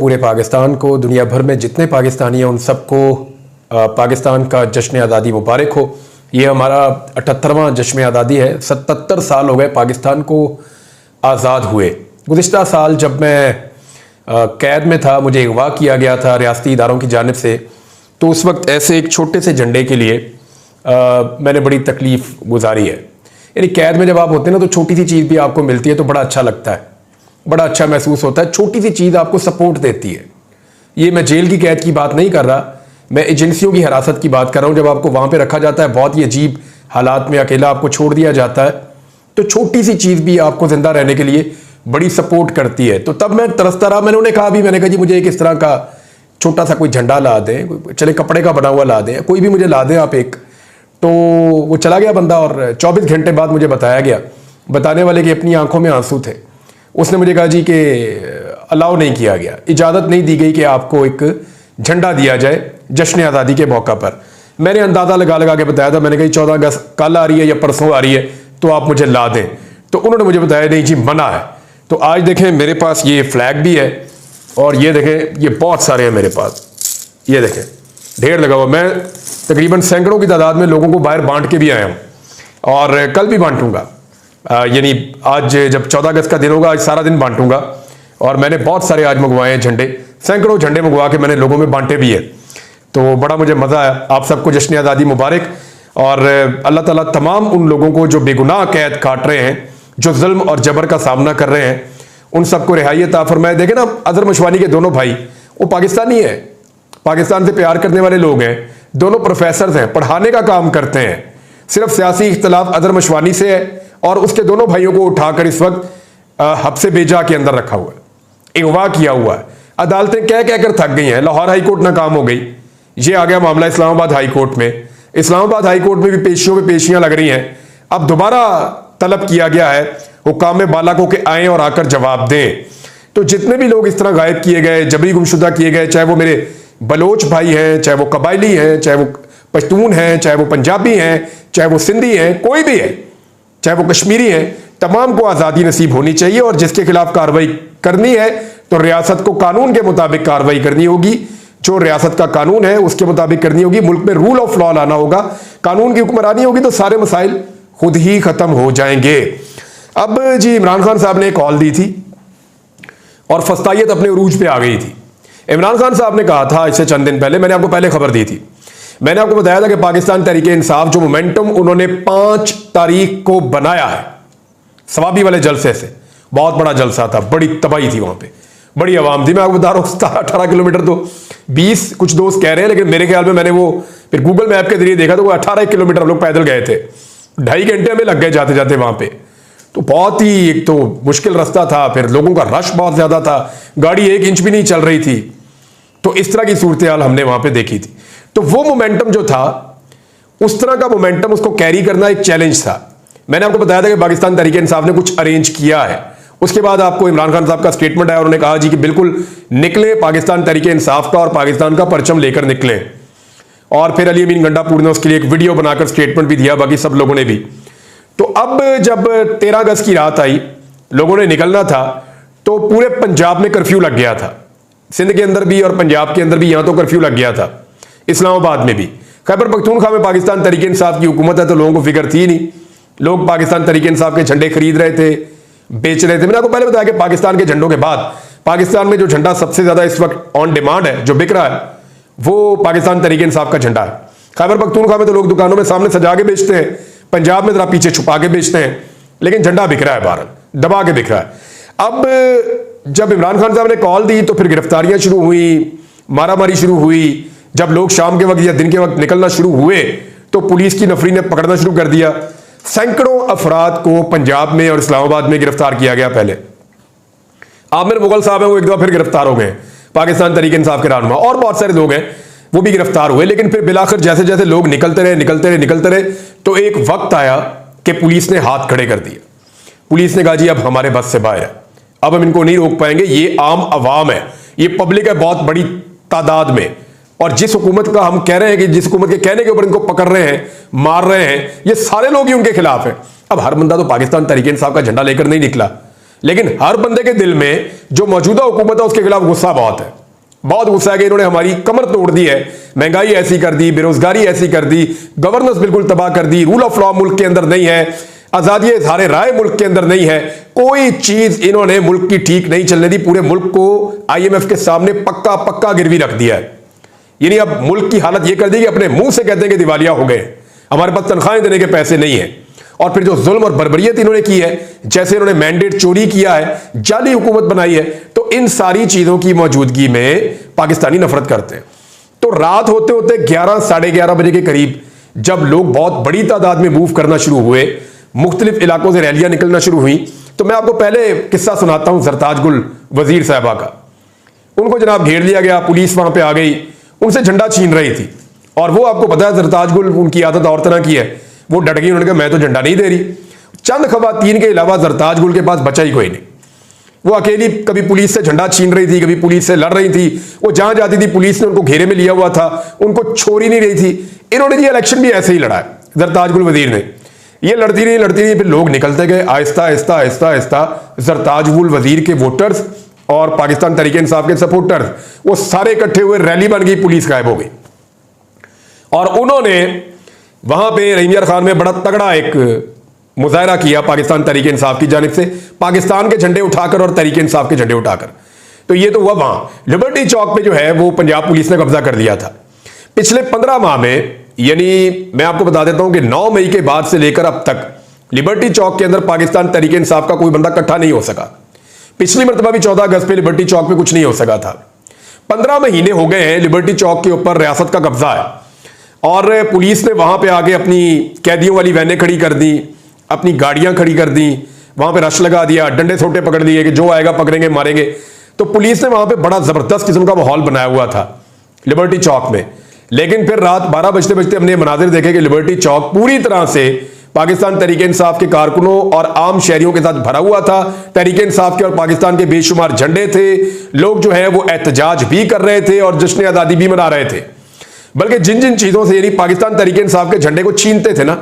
पूरे पाकिस्तान को, दुनिया भर में जितने पाकिस्तानी हैं उन सबको पाकिस्तान का जश्न आज़ादी मुबारक हो। ये हमारा 78वां जश्न आज़ादी है। 77 साल हो गए पाकिस्तान को आज़ाद हुए। गुज़िश्ता साल जब मैं कैद में था, मुझे अगवा किया गया था रियासती इदारों की जानिब से, तो उस वक्त ऐसे एक छोटे से झंडे के लिए मैंने बड़ी तकलीफ़ गुजारी है। यानी कैद में जब आप होते हैं ना, तो छोटी सी चीज़ भी आपको मिलती है तो बड़ा अच्छा लगता है, बड़ा अच्छा महसूस होता है। छोटी सी चीज़ आपको सपोर्ट देती है। ये मैं जेल की कैद की बात नहीं कर रहा, मैं एजेंसियों की हिरासत की बात कर रहा हूँ। जब आपको वहाँ पे रखा जाता है, बहुत ही अजीब हालात में अकेला आपको छोड़ दिया जाता है, तो छोटी सी चीज़ भी आपको ज़िंदा रहने के लिए बड़ी सपोर्ट करती है। तो तब मैं तरसता रहा। मैंने उन्हें कहा भी, मैंने कहा जी मुझे एक इस तरह का छोटा सा कोई झंडा ला दें, चले कपड़े का बना हुआ ला दें, कोई भी मुझे ला दें आप एक। तो वो चला गया बंदा और 24 घंटे बाद मुझे बताया गया, बताने वाले की अपनी आंखों में आंसू थे। उसने मुझे कहा जी कि अलाउ नहीं किया गया, इजाज़त नहीं दी गई कि आपको एक झंडा दिया जाए जश्न आज़ादी के मौका पर। मैंने अंदाज़ा लगा लगा के बताया था, मैंने कहा 14 अगस्त कल आ रही है या परसों आ रही है, तो आप मुझे ला दें। तो उन्होंने मुझे बताया नहीं जी मना है। तो आज देखें मेरे पास ये फ्लैग भी है और ये देखें ये बहुत सारे हैं मेरे पास, ये देखें ढेर लगा हुआ। मैं तकरीबन सैकड़ों की तादाद में लोगों को बाहर बांट के भी आया हूँ और कल भी बांटूंगा। यानी आज जब 14 अगस्त का दिन होगा, आज सारा दिन बांटूंगा। और मैंने बहुत सारे आज मंगवाए हैं झंडे, सैकड़ों झंडे मंगवा के मैंने लोगों में बांटे भी है। तो बड़ा मुझे मज़ा आया। आप सबको जश्न आज़ादी मुबारक। और अल्लाह ताला तमाम उन लोगों को जो बेगुनाह कैद काट रहे हैं, जो जुल्म और जबर का सामना कर रहे हैं, उन सबको रिहाई अता फरमाए। देखें ना, अजहर मशवानी के दोनों भाई वो पाकिस्तानी है, पाकिस्तान से प्यार करने वाले लोग हैं, दोनों प्रोफेसर हैं, पढ़ाने का काम करते हैं। सिर्फ सियासी इख्तलाफ अजहर मशवानी से है और उसके दोनों भाइयों को उठाकर इस वक्त हब्से बेजा के अंदर रखा हुआ है, अगवा किया हुआ है। अदालतें कह कहकर थक गई हैं, लाहौर हाई कोर्ट नाकाम हो गई, ये आ गया मामला इस्लामाबाद हाई कोर्ट में। इस्लामाबाद हाई कोर्ट में भी पेशियों पे पेशियां लग रही हैं। अब दोबारा तलब किया गया है हुक्काम बाला को कि आएँ और आकर जवाब दें। तो जितने भी लोग इस तरह गायब किए गए, जबरी गुमशुदा किए गए, चाहे वो मेरे बलोच भाई हैं, चाहे वो कबायली हैं, चाहे वो पश्तून हैं, चाहे वो पंजाबी हैं, चाहे वो सिंधी हैं, कोई भी है, चाहे वो कश्मीरी हैं, तमाम को आज़ादी नसीब होनी चाहिए। और जिसके खिलाफ कार्रवाई करनी है तो रियासत को कानून के मुताबिक कार्रवाई करनी होगी, जो रियासत का कानून है उसके मुताबिक करनी होगी। मुल्क में रूल ऑफ लॉ लाना होगा, कानून की हुक्मरानी होगी, तो सारे मसाइल खुद ही खत्म हो जाएंगे। अब जी इमरान खान साहब ने कॉल दी थी और फस्तायत अपने उरूज पे आ गई थी। इमरान खान साहब ने कहा था इससे चंद दिन पहले, मैंने आपको पहले खबर दी थी, मैंने आपको बताया था कि पाकिस्तान तहरीक इंसाफ जो मोमेंटम उन्होंने 5 तारीख को बनाया है सवाबी वाले जलसे से, बहुत बड़ा जलसा था, बड़ी तबाही थी वहां पे, बड़ी आवाम थी। मैं आपको बता रहा हूँ 18 किलोमीटर तो 20 कुछ दोस्त कह रहे हैं, लेकिन मेरे ख्याल में मैंने वो फिर गूगल मैप के जरिए देखा तो वो 18 किलोमीटर हम लोग पैदल गए थे। 2.5 घंटे हमें लग गए जाते जाते वहां पे। तो बहुत ही एक तो मुश्किल रास्ता था, फिर लोगों का रश बहुत ज्यादा था, गाड़ी 1 इंच भी नहीं चल रही थी। तो इस तरह की सूरत हाल हमने वहां पे देखी थी। तो वो मोमेंटम जो था, उस तरह का मोमेंटम, उसको कैरी करना एक चैलेंज था। मैंने आपको बताया था कि पाकिस्तान तहरीक इंसाफ ने कुछ अरेंज किया है। उसके बाद आपको इमरान खान साहब का स्टेटमेंट आया, उन्होंने कहा जी कि बिल्कुल निकले पाकिस्तान तहरीक इंसाफ का और पाकिस्तान का परचम लेकर निकले। और फिर अली अमीन गंडापुर ने उसके लिए एक वीडियो बनाकर स्टेटमेंट भी दिया, बाकी सब लोगों ने भी। तो अब जब 13 अगस्त की रात आई, लोगों ने निकलना था, तो पूरे पंजाब में कर्फ्यू लग गया था, सिंध के अंदर भी और पंजाब के अंदर भी, यहां तो कर्फ्यू लग गया था, इस्लामाबाद में भी। खैबर पख्तूनख्वा में पाकिस्तान तहरीक इंसाफ की हुकूमत है, तो लोगों को फिक्र थी नहीं, लोग पाकिस्तान तहरीक इंसाफ के झंडे खरीद रहे थे, बेच रहे थे। मैंने आपको पहले बताया कि पाकिस्तान के झंडों के बाद पाकिस्तान में जो झंडा सबसे ज्यादा इस वक्त ऑन डिमांड है, जो बिक रहा है, वो पाकिस्तान तहरीक इंसाफ का झंडा है। खैबर पख्तूनख्वा में तो लोग दुकानों में सामने सजा के बेचते हैं, पंजाब में जरा पीछे छुपा के बेचते हैं, लेकिन झंडा बिक रहा है, बाहर दबा के बिक रहा है। अब जब इमरान खान साहब ने कॉल दी तो फिर गिरफ्तारियां शुरू हुई, मारामारी शुरू हुई। जब लोग शाम के वक्त या दिन के वक्त निकलना शुरू हुए तो पुलिस की नफरी ने पकड़ना शुरू कर दिया। सैकड़ों अफराद को पंजाब में और इस्लामाबाद में गिरफ्तार किया गया। पहले आमिर मुगल साहब हैं, वो एक दफा फिर गिरफ्तार हो गए, पाकिस्तान तहरीक इंसाफ के रहनुमा, और बहुत सारे लोग हैं वो भी गिरफ्तार हुए। लेकिन फिर बिलाखिर जैसे जैसे लोग निकलते रहे तो एक वक्त आया कि पुलिस ने हाथ खड़े कर दिए। पुलिस ने कहा जी अब हमारे बस से बाहर है, अब हम इनको नहीं रोक पाएंगे, ये आम अवाम है, ये पब्लिक है बहुत बड़ी तादाद में, और जिस हुकूमत का हम कह रहे हैं कि जिस हुकूमत के कहने के ऊपर इनको पकड़ रहे हैं, मार रहे हैं, ये सारे लोग ही उनके खिलाफ हैं। अब हर बंदा तो पाकिस्तान तहरीक इंसाफ का झंडा लेकर नहीं निकला, लेकिन हर बंदे के दिल में जो मौजूदा हुकूमत है उसके खिलाफ गुस्सा बहुत है, बहुत गुस्सा है कि इन्होंने हमारी कमर तोड़ दी है, महंगाई ऐसी कर दी, बेरोजगारी ऐसी कर दी, गवर्नेंस बिल्कुल तबाह कर दी, रूल ऑफ लॉ मुल्क के अंदर नहीं है, आजादी इज़हार राय मुल्क के अंदर नहीं है, कोई चीज इन्होंने मुल्क की ठीक नहीं चलने दी, पूरे मुल्क को IMF के सामने पक्का पक्का गिरवी रख दिया है। यानी अब मुल्क की हालत यह कर दी कि अपने मुंह से कहते हैं कि दिवालिया हो गए, हमारे पास तनख्वाहें देने के पैसे नहीं है। और फिर जो जुल्म और बर्बरियत इन्होंने की है, जैसे इन्होंने मैंडेट चोरी किया है, जाली हुकूमत बनाई है, तो इन सारी चीजों की मौजूदगी में पाकिस्तानी नफरत करते हैं। तो रात होते होते 11 साढ़े 11 बजे के करीब जब लोग बहुत बड़ी तादाद में मूव करना शुरू हुए, मुख्तलिफ इलाकों से रैलियां निकलना शुरू हुई, तो मैं आपको पहले किस्सा सुनाता हूं सरताज गुल वजीर साहबा का। उनको जनाब घेर लिया गया, पुलिस वहां पे आ गई, उनसे झंडा छीन रही थी, और वो आपको पता है सरताज गुल उनकी आदत और तरह की है, वो डट गई, उन्होंने कहा मैं तो झंडा नहीं दे रही। चंद खवातीन के अलावा सरताज गुल के पास बचा ही कोई नहीं, वो अकेली कभी पुलिस से झंडा छीन रही थी, कभी पुलिस से लड़ रही थी, वो जहां जाती थी पुलिस ने उनको घेरे में लिया हुआ था, उनको छोड़ ही नहीं रही थी। इन्होंने जी इलेक्शन भी ऐसे ही लड़ा है, सरताज गुल वजीर ने, ये लड़ती रही, फिर लोग निकलते गए, आहिस्ता आहिस्ता आहिस्ता आहिस्ता सरताज गुल वजीर के वोटर्स और पाकिस्तान तहरीक इंसाफ के सपोर्टर्स वो सारे इकट्ठे हुए, रैली बन गई, पुलिस गायब हो गई। और उन्होंने वहां पे रहीम यार खान में बड़ा तगड़ा एक मुजाहरा किया पाकिस्तान तहरीक इंसाफ की जानिब से, पाकिस्तान के झंडे उठाकर और तहरीक इंसाफ के झंडे उठाकर। तो ये तो हुआ वहां लिबर्टी चौक पे, जो है वो पंजाब पुलिस ने कब्जा कर लिया था। पिछले 15 माह में, यानी मैं आपको बता देता हूं कि 9 मई के बाद से लेकर अब तक लिबर्टी चौक के अंदर पाकिस्तान तहरीक इंसाफ का कोई बंदा इकट्ठा नहीं हो सका। पिछली मरतबा भी 14 अगस्त पे लिबर्टी चौक पे कुछ नहीं हो सका था। 15 महीने हो गए हैं लिबर्टी चौक के ऊपर रियासत का कब्जा है, और पुलिस ने वहां पे आके अपनी कैदियों वाली वैनें खड़ी कर दी, अपनी गाड़ियां खड़ी कर दी, वहां पे रश लगा दिया, डंडे छोटे पकड़ दिए कि जो आएगा पकड़ेंगे मारेंगे। तो पुलिस ने वहां पे बड़ा जबरदस्त किस्म का माहौल बनाया हुआ था लिबर्टी चौक में। लेकिन फिर रात 12 बजते बजते हमने मनाजिर देखे कि लिबर्टी चौक पूरी तरह से पाकिस्तान तहरीक इंसाफ के कारकुनों और आम शहरियों के साथ भरा हुआ था। तहरीक इंसाफ के और पाकिस्तान के बेशुमार झंडे थे, लोग जो है वो एहतजाज भी कर रहे थे और जश्न आज़ादी भी मना रहे थे। बल्कि जिन जिन चीजों से, यानी पाकिस्तान तहरीक इंसाफ के झंडे को छीनते थे ना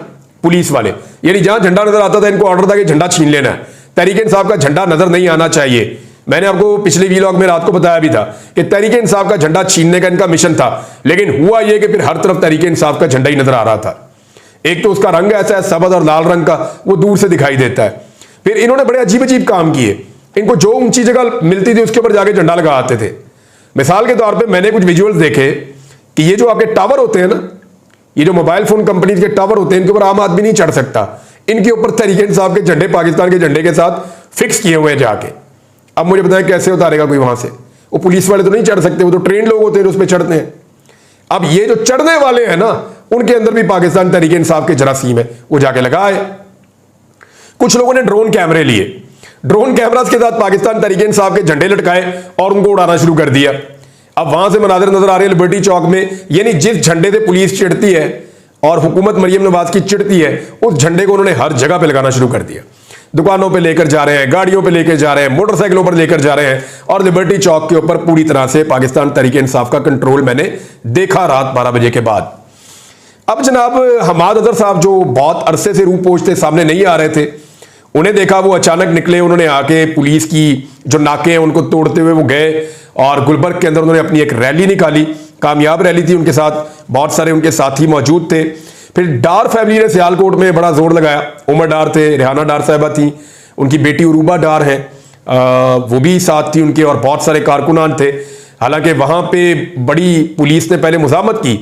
पुलिस वाले, यानी जहां झंडा नजर आता था इनको ऑर्डर था कि झंडा छीन लेना है, तहरीक इंसाफ का झंडा नजर नहीं आना चाहिए। मैंने आपको पिछले वीलॉग में रात को बताया भी था कि तहरीक इंसाफ का झंडा छीनने का इनका मिशन था, लेकिन हुआ यह कि फिर हर तरफ तहरीक इंसाफ का झंडा ही नजर आ रहा था। एक तो उसका रंग ऐसा है सफेद और लाल रंग का, वो दूर से दिखाई देता है। फिर इन्होंने बड़े अजीब अजीब काम किए, इनको जो ऊंची जगह मिलती थी उसके ऊपर जाके झंडा लगा आते थे। मिसाल के तौर पर मैंने कुछ विजुअल्स देखे कि ये जो आपके टावर होते हैं ना, ये जो मोबाइल फोन कंपनी के टावर होते हैं, इनके ऊपर आम आदमी नहीं चढ़ सकता, इनके ऊपर तहरीक इंसाफ के झंडे पाकिस्तान के झंडे के साथ फिक्स किए हुए हैं जाके। अब मुझे बताएं कैसे उतारेगा कोई वहां से, वो पुलिस वाले तो नहीं चढ़ सकते, वो तो ट्रेन लोग होते हैं उस पर चढ़ते हैं। अब ये जो चढ़ने वाले हैं ना, उनके अंदर भी पाकिस्तान तहरीक इंसाफ के जरासीम है, वो जाके लगाए। कुछ लोगों ने ड्रोन कैमरे लिए, ड्रोन कैमरास के साथ पाकिस्तान तहरीक इंसाफ के झंडे लटकाए और उनको उड़ाना शुरू कर दिया। अब वहां से मनाजिर नजर आ रहे हैं लिबर्टी चौक में, यानी जिस झंडे से पुलिस चिढ़ती है और हुकूमत मरियम नवाज की चिढ़ती है, उस झंडे को उन्होंने हर जगह पे लगाना शुरू कर दिया। दुकानों पे लेकर जा रहे हैं, गाड़ियों पे लेकर जा रहे हैं, मोटरसाइकिलों पर लेकर जा रहे हैं, और लिबर्टी चौक के ऊपर पूरी तरह से पाकिस्तान तहरीक इंसाफ का कंट्रोल मैंने देखा रात 12 बजे के बाद। अब जनाब हमाद अजहर साहब जो बहुत अरसे से रूह पोछते सामने नहीं आ रहे थे, उन्हें देखा, वो अचानक निकले, उन्होंने आके पुलिस की जो नाके हैं उनको तोड़ते हुए वो गए और गुलबर्ग के अंदर उन्होंने अपनी एक रैली निकाली, कामयाब रैली थी, उनके साथ बहुत सारे उनके साथी मौजूद थे। फिर डार फैमिली ने सियालकोट में बड़ा जोर लगाया, उमर डार थे, रेहाना डार साहिबा थी, उनकी बेटी उरूबा डार है, वो भी साथ थी उनके, और बहुत सारे कारकुनान थे। हालांकि वहां पे बड़ी पुलिस ने पहले मुजामत की,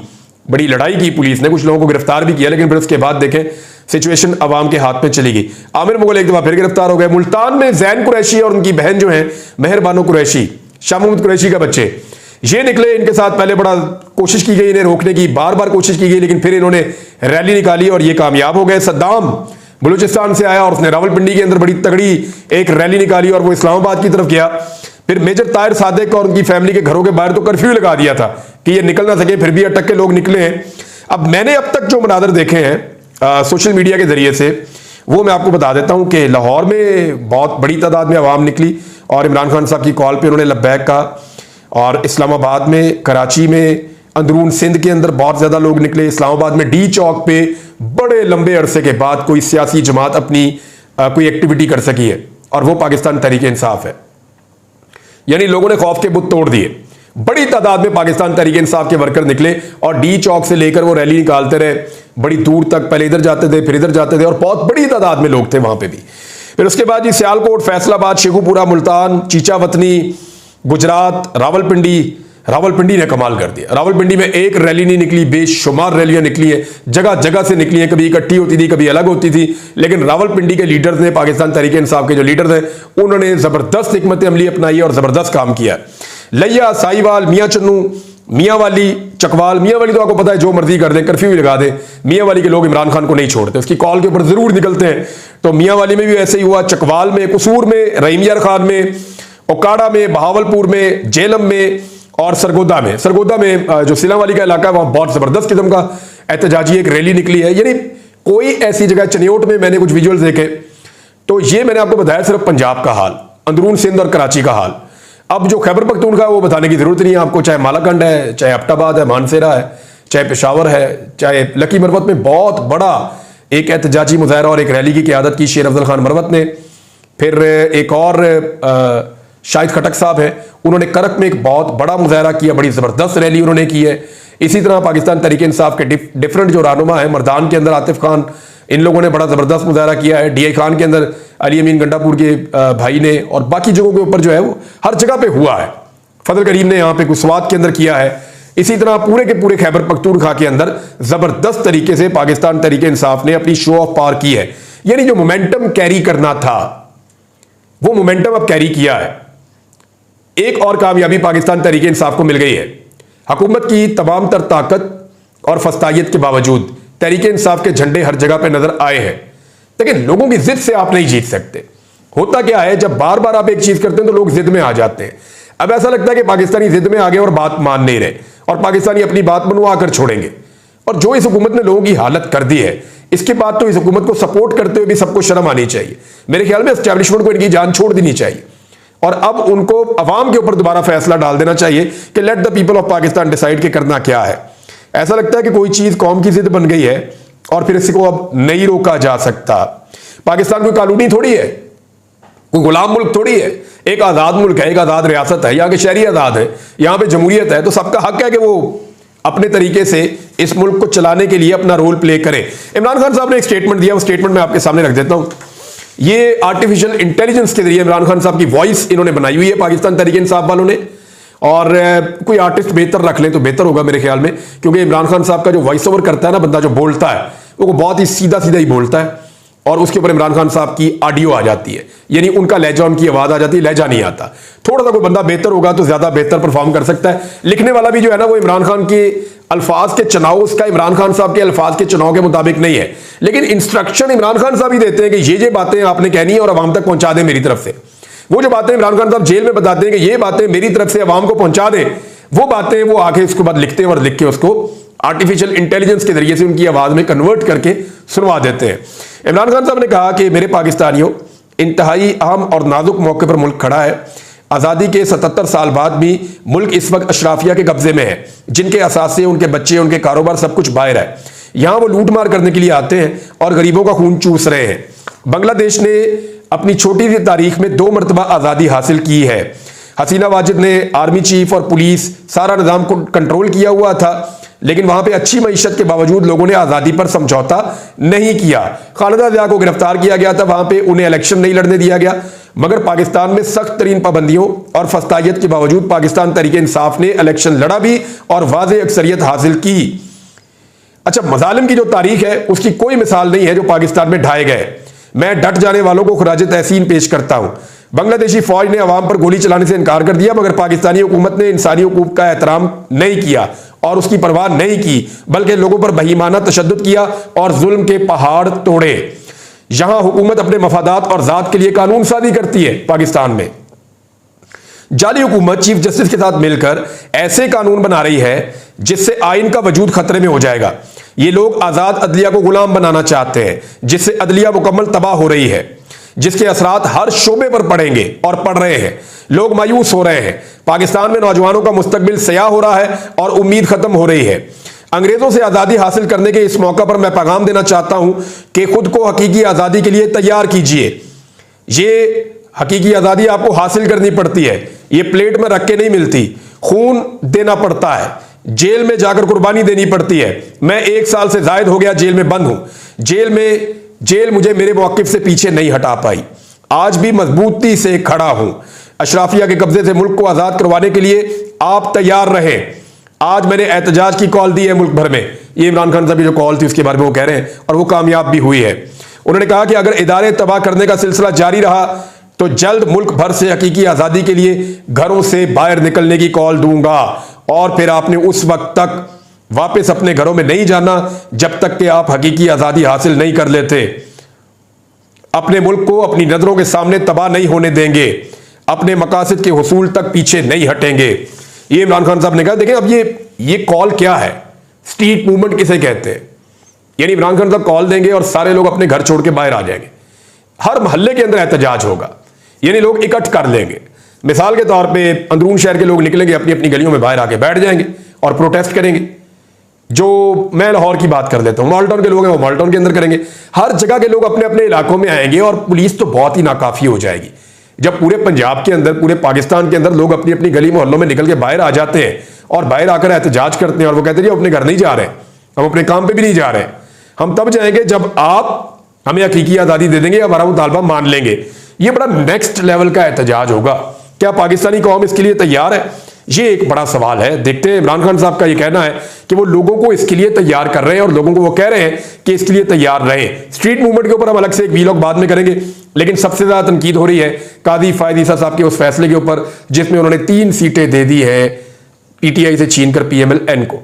बड़ी लड़ाई की पुलिस ने, कुछ लोगों को गिरफ्तार भी किया, लेकिन फिर उसके बाद देखें सिचुएशन अवाम के हाथ में चली गई। आमिर मुगल एक दफा फिर गिरफ्तार हो गए। मुल्तान में जैन कुरैशी और उनकी बहन जो है मेहरबानो कुरैशी, शाह महमूद कुरैशी का बच्चे, ये निकले, इनके साथ पहले बड़ा कोशिश की गई इन्हें रोकने की, बार बार कोशिश की गई, लेकिन फिर इन्होंने रैली निकाली और ये कामयाब हो गए। सद्दाम बलूचिस्तान से आया और उसने रावलपिंडी के अंदर बड़ी तगड़ी एक रैली निकाली और वो इस्लामाबाद की तरफ गया। फिर मेजर ताहिर सादिक और उनकी फैमिली के घरों के बाहर तो कर्फ्यू लगा दिया था कि ये निकल ना सके, फिर भी अटक के लोग निकले हैं। अब मैंने अब तक जो मनाजर देखे हैं सोशल मीडिया के जरिए से, वो मैं आपको बता देता हूं कि लाहौर में बहुत बड़ी तादाद में आवाम निकली और इमरान खान साहब की कॉल पे उन्होंने लब्बैक कहा, और इस्लामाबाद में, कराची में, अंदरून सिंध के अंदर बहुत ज्यादा लोग निकले। इस्लामाबाद में डी चौक पे बड़े लंबे अरसे के बाद कोई सियासी जमात अपनी कोई एक्टिविटी कर सकी है। और वो पाकिस्तान तहरीक इंसाफ है। यानी लोगों ने खौफ के बुत तोड़ दिए। बड़ी तादाद में पाकिस्तान तहरीक इंसाफ के वर्कर निकले और डी चौक से लेकर वो रैली निकालते रहे, बड़ी दूर तक, पहले इधर जाते थे फिर इधर जाते थे, और बहुत बड़ी तादाद में लोग थे वहां पे भी। फिर उसके बाद जी सियालकोट, फैसलाबाद, शेखुपुरा, मुल्तान, चीचावतनी, गुजरात, रावलपिंडी ने कमाल कर दिया। रावलपिंडी में एक रैली नहीं निकली, बेशुमार रैलियां निकली है, जगह जगह से निकली है, कभी इकट्ठी होती थी कभी अलग होती थी, लेकिन रावलपिंडी के लीडर्स ने, पाकिस्तान तहरीक इंसाफ के जो लीडर्स हैं, उन्होंने जबरदस्त हिकमत अमली अपनाई और जबरदस्त काम किया। लिया, साहिवाल, मियां चन्नू, मियांवाली, चकवाल, मियांवाली तो आपको पता है जो मर्जी कर दें, कर्फ्यू भी लगा दें, मियांवाली के लोग इमरान खान को नहीं छोड़ते, उसकी कॉल के ऊपर जरूर निकलते हैं। तो मियांवाली में भी ऐसे ही हुआ, चकवाल में, कसूर में, रहीम यार खान में, ओकाड़ा में, बहावलपुर में, जेलम में और सरगोदा में जो सिलावाली का इलाका है वहां बहुत जबरदस्त किस्म का एहतजाजी एक रैली निकली है। यानी कोई ऐसी जगह, चनियोट में मैंने कुछ विजुअल्स देखे, तो ये मैंने आपको बताया सिर्फ पंजाब का हाल, अंदरून सिंध और कराची का हाल। अब जो खैबर पख्तूनख्वा है वो बताने की जरूरत नहीं है आपको, चाहे मालाकंड है, चाहे एबटाबाद है, मानसेरा है, चाहे पेशावर है, चाहे लकी मरवत में बहुत बड़ा एक एहतजाजी मुजाहरा और एक रैली की क़यादत की शेर अफजल खान मरवत ने। फिर एक और शाहिद खटक साहब है, उन्होंने करक में एक बहुत बड़ा मुजाहरा किया, बड़ी जबरदस्त रैली उन्होंने की है। इसी तरह पाकिस्तान तहरीक इंसाफ के डिफरेंट जो रहनुमा है, मर्दान के अंदर आतिफ खान, इन लोगों ने बड़ा जबरदस्त मुजाहरा किया है। DI खान के अंदर अली अमीन गंडापुर के भाई ने, और बाकी जगहों के ऊपर जो है वो हर जगह पे हुआ है। फजल करीम ने यहाँ पे कुसवात के अंदर किया है। इसी तरह पूरे के पूरे खैबर पख्तूनख्वा के अंदर जबरदस्त तरीके से पाकिस्तान तहरीक इंसाफ ने अपनी शो ऑफ पावर की है। यानी जो मोमेंटम कैरी करना था वो मोमेंटम अब कैरी किया है। एक और कामयाबी पाकिस्तान तहरीक इंसाफ को मिल गई है। हुकूमत की तमाम तर ताकत और फस्तायत के बावजूद तहरीक इंसाफ के झंडे हर जगह पे नजर आए हैं। लेकिन लोगों की जिद से आप नहीं जीत सकते। होता क्या है, जब बार बार आप एक चीज करते हैं तो लोग जिद में आ जाते हैं। अब ऐसा लगता है कि पाकिस्तानी जिद में आ गए और बात मान नहीं रहे, और पाकिस्तानी अपनी बात मनवा कर छोड़ेंगे। और जो इस हुकूमत ने लोगों की हालत कर दी है, इसके बाद तो इस हुकूमत को सपोर्ट करते हुए भी सबको शर्म आनी चाहिए। मेरे ख्याल में एस्टैब्लिशमेंट को इनकी जान छोड़ देनी चाहिए और अब उनको अवाम के ऊपर दोबारा फैसला डाल देना चाहिए कि let the people of Pakistan decide कि करना क्या है। ऐसा लगता है कि कोई चीज कौम की जिद बन गई है और फिर इसको अब नहीं रोका जा सकता। पाकिस्तान कोई कॉलोनी थोड़ी है, कोई गुलाम मुल्क थोड़ी है, एक आजाद मुल्क है, एक आजाद रियासत है, यहाँ के शहरी आजाद है, यहाँ पे जमहूरियत है, तो सबका हक है कि वो अपने तरीके से इस मुल्क को चलाने के लिए अपना रोल प्ले करें। इमरान खान साहब ने एक स्टेटमेंट दिया, वो स्टेटमेंट मैं आपके सामने रख देता हूं। ये आर्टिफिशियल इंटेलिजेंस के जरिए इमरान खान साहब की वॉइस इन्होंने बनाई हुई है पाकिस्तान तहरीक इंसाफ वालों ने, और कोई आर्टिस्ट बेहतर रख ले तो बेहतर होगा मेरे ख्याल में, क्योंकि इमरान खान साहब का जो वॉइस ओवर करता है ना बंदा, जो बोलता है वो बहुत ही सीधा सीधा ही बोलता है, और उसके ऊपर इमरान खान साहब की ऑडियो आ जाती है, यानी उनका लहजा, उनकी आवाज आ जाती है, लहजा नहीं आता। थोड़ा सा कोई बंदा बेहतर होगा तो ज्यादा बेहतर परफॉर्म कर सकता है। लिखने वाला भी जो है ना वो इमरान खान के अल्फाज के चुनाव, उसका इमरान खान साहब के अल्फाज के चुनाव के मुताबिक नहीं है, लेकिन इंस्ट्रक्शन इमरान खान साहब ही देते हैं कि ये बातें आपने कहनी है और अवाम तक पहुंचा दें मेरी तरफ से। वो जो बातें इमरान खान साहब जेल में बताते हैं कि ये बातें मेरी तरफ से अवाम को पहुंचा दें, वो बातें वो आके उसके बाद लिखते हैं और लिख के उसको आर्टिफिशियल इंटेलिजेंस के जरिए से उनकी आवाज में कन्वर्ट करके सुनवा देते हैं। इमरान खान साहब ने कहा कि मेरे पाकिस्तानियों, इंतहाई अहम और नाजुक मौके पर मुल्क खड़ा है। आज़ादी के 77 साल बाद भी मुल्क इस वक्त अशराफिया के कब्जे में है, जिनके असासे, उनके बच्चे, उनके कारोबार सब कुछ बाहर है। यहाँ वो लूट मार करने के लिए आते हैं और गरीबों का खून चूस रहे हैं। बांग्लादेश ने अपनी छोटी सी तारीख में 2 मरतबा आज़ादी हासिल की है। हसीना वाजिद ने आर्मी चीफ और पुलिस सारा निज़ाम को कंट्रोल किया हुआ था, लेकिन वहां पे अच्छी मईशत के बावजूद लोगों ने आज़ादी पर समझौता नहीं किया। खालिदा ज़िया को गिरफ्तार किया गया था, वहां पे उन्हें इलेक्शन नहीं लड़ने दिया गया, मगर पाकिस्तान में सख्त तरीन पाबंदियों और फस्तायत के बावजूद पाकिस्तान तहरीक इंसाफ ने इलेक्शन लड़ा भी और वाज़ेह अक्सरियत हासिल की। अच्छा, मजालिम की जो तारीख है उसकी कोई मिसाल नहीं है जो पाकिस्तान में ढाए गए। मैं डट जाने वालों को खराज तहसीन पेश करता हूं। बांग्लादेशी फौज ने अवाम पर गोली चलाने से इनकार कर दिया, मगर पाकिस्तानी हुकूमत ने इंसानी हुकूक का एहतराम नहीं किया और उसकी परवाह नहीं की, बल्कि लोगों पर बहीमाना तशद्दुद किया और जुल्म के पहाड़ तोड़े। यहां हुकूमत अपने मफादात और जात के लिए कानून साजी करती है। पाकिस्तान में जाली हुकूमत चीफ जस्टिस के साथ मिलकर ऐसे कानून बना रही है जिससे आइन का वजूद खतरे में हो जाएगा। ये लोग आजाद अदलिया को गुलाम बनाना चाहते हैं, जिससे अदलिया मुकम्मल तबाह हो रही है, जिसके असरात हर शोबे पर पड़ेंगे और पड़ रहे हैं। लोग मायूस हो रहे हैं। पाकिस्तान में नौजवानों का मुस्तकबिल सयाह हो रहा है और उम्मीद खत्म हो रही है। अंग्रेजों से आज़ादी हासिल करने के इस मौका पर मैं पैगाम देना चाहता हूं कि खुद को हकीकी आज़ादी के लिए तैयार कीजिए। ये हकीकी आजादी आपको हासिल करनी पड़ती है, ये प्लेट में रख के नहीं मिलती, खून देना पड़ता है, जेल में जाकर कुर्बानी देनी पड़ती है। मैं 1 साल से जायद हो गया जेल में बंद हूं। जेल मुझे मेरे मौक़िफ़ से पीछे नहीं हटा पाई। आज भी मजबूती से खड़ा हूं। अशराफिया के कब्जे से मुल्क को आजाद करवाने के लिए आप तैयार रहें। आज मैंने एहतजाज की कॉल दी है मुल्क भर में। ये इमरान खान साहब की जो कॉल थी उसके बारे में वो कह रहे हैं, और वो कामयाब भी हुई है। उन्होंने कहा कि अगर इदारे तबाह करने का सिलसिला जारी रहा तो जल्द मुल्क भर से हकीकी आजादी के लिए घरों से बाहर निकलने की कॉल दूंगा, और फिर आपने उस वक्त तक वापस अपने घरों में नहीं जाना जब तक कि आप हकीकी आजादी हासिल नहीं कर लेते। अपने मुल्क को अपनी नजरों के सामने तबाह नहीं होने देंगे, अपने मकासद के हुसूल तक पीछे नहीं हटेंगे। ये इमरान खान साहब ने कहा। देखें अब ये कॉल क्या है, स्ट्रीट मूवमेंट किसे कहते हैं। यानी इमरान खान साहब कॉल देंगे और सारे लोग अपने घर छोड़ के बाहर आ जाएंगे, हर मोहल्ले के अंदर एहतजाज होगा, यानी लोग इकट्ठ कर लेंगे। मिसाल के तौर पे अंदरून शहर के लोग निकलेंगे, अपनी अपनी गलियों में बाहर आके बैठ जाएंगे और प्रोटेस्ट करेंगे। जो मैं लाहौर की बात कर लेता हूं, माल्टाउन के लोग हैं वो माल्टाउन के अंदर करेंगे। हर जगह के लोग अपने अपने इलाकों में आएंगे और पुलिस तो बहुत ही नाकाफी हो जाएगी। जब पूरे पंजाब के अंदर, पूरे पाकिस्तान के अंदर लोग अपनी अपनी गली मोहल्लों में निकल के बाहर आ जाते हैं और बाहर आकर एहतजाज करते हैं, और वो कहते हैं अपने घर नहीं जा रहे, हम अपने काम पे भी नहीं जा रहे, हम तब जाएंगे जब आप हमें हकीकी आजादी दे देंगे, हमारा मुतालबा मान लेंगे। ये बड़ा नेक्स्ट लेवल का एहतजाज होगा। क्या पाकिस्तानी कौम इसके लिए तैयार है? ये एक बड़ा सवाल है। देखते हैं। इमरान खान साहब का ये कहना है कि वो लोगों को इसके लिए तैयार कर रहे हैं और लोगों को वो कह रहे हैं कि इसके लिए तैयार रहें। स्ट्रीट मूवमेंट के ऊपर हम अलग से एक वीलॉग बाद में करेंगे, लेकिन सबसे ज्यादा तनकीद हो रही है कादी फायद ईसा साहब के उस फैसले के ऊपर जिसमें उन्होंने 3 सीटें दे दी है पीटीआई से छीनकर पीएमएल-एन को।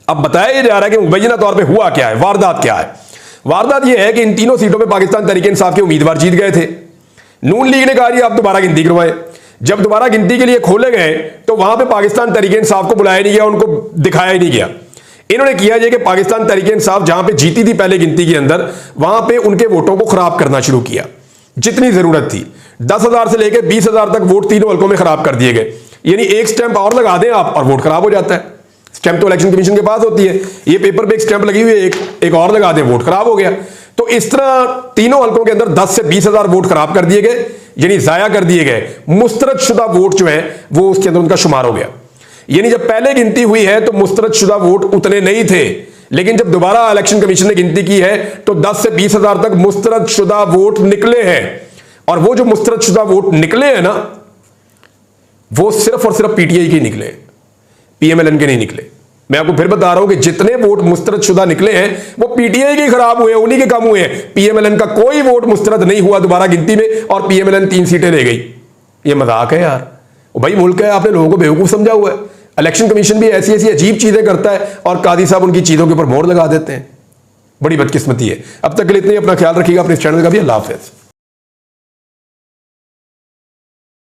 अब बताया जा रहा है कि मुबैना तौर पर हुआ क्या है, वारदात क्या है। वारदात यह है कि इन तीनों सीटों पर पाकिस्तान तहरीक इंसाफ के उम्मीदवार जीत गए थे। नून लीग ने कहा जी आप दोबारा गिनती करवाएं। जब दोबारा गिनती के लिए खोले गए तो वहां पे पाकिस्तान तहरीक इंसाफ को बुलाया नहीं गया, उनको दिखाया ही नहीं गया। इन्होंने किया ये कि पाकिस्तान तहरीक इंसाफ जहां पे जीती थी पहले गिनती के अंदर, वहां पे उनके वोटों को खराब करना शुरू किया। जितनी जरूरत थी 10,000 से लेकर 20,000 तक वोट तीनों हल्कों में खराब कर दिए गए। यानी एक स्टैंप और लगा दें आप और वोट खराब हो जाता है। स्टैंप तो इलेक्शन कमीशन के पास होती है, ये पेपर पे एक स्टैंप लगी हुई है, एक और लगा दें वोट खराब हो गया। तो इस तरह तीनों हल्कों के अंदर 10 से 20,000 वोट खराब कर दिए गए, यानी जाया कर दिए गए। मुस्तरद शुदा वोट जो है वो उसके अंदर उनका शुमार हो गया। यानी जब पहले गिनती हुई है तो मुस्तरद शुदा वोट उतने नहीं थे, लेकिन जब दोबारा इलेक्शन कमीशन ने गिनती की है तो 10 से 20,000 तक मुस्तरद शुदा वोट निकले हैं। और वो जो मुस्तरद शुदा वोट निकले हैं ना, वो सिर्फ और सिर्फ पीटीआई के निकले, पीएमएल-एन के नहीं निकले। मैं आपको फिर बता रहा हूं कि जितने वोट मुस्तरद शुदा निकले हैं वो पीटीआई के खराब हुए, उन्हीं के कम हुए हैं। पीएमएल-एन का कोई वोट मुस्तरद नहीं हुआ दोबारा गिनती में, और पीएमएल-एन 3 सीटें ले गई। ये मजाक है यार। भाई मुल्क है, आपने लोगों को बेवकूफ समझा हुआ है। इलेक्शन कमीशन भी ऐसी ऐसी अजीब चीजें करता है और कादी साहब उनकी चीजों के ऊपर मोहर लगा देते हैं। बड़ी बदकिस्मती है। अब तक के लिए इतना ही। अपना ख्याल रखिएगा, अपने चैनल का भी। अल्लाह हाफिज़।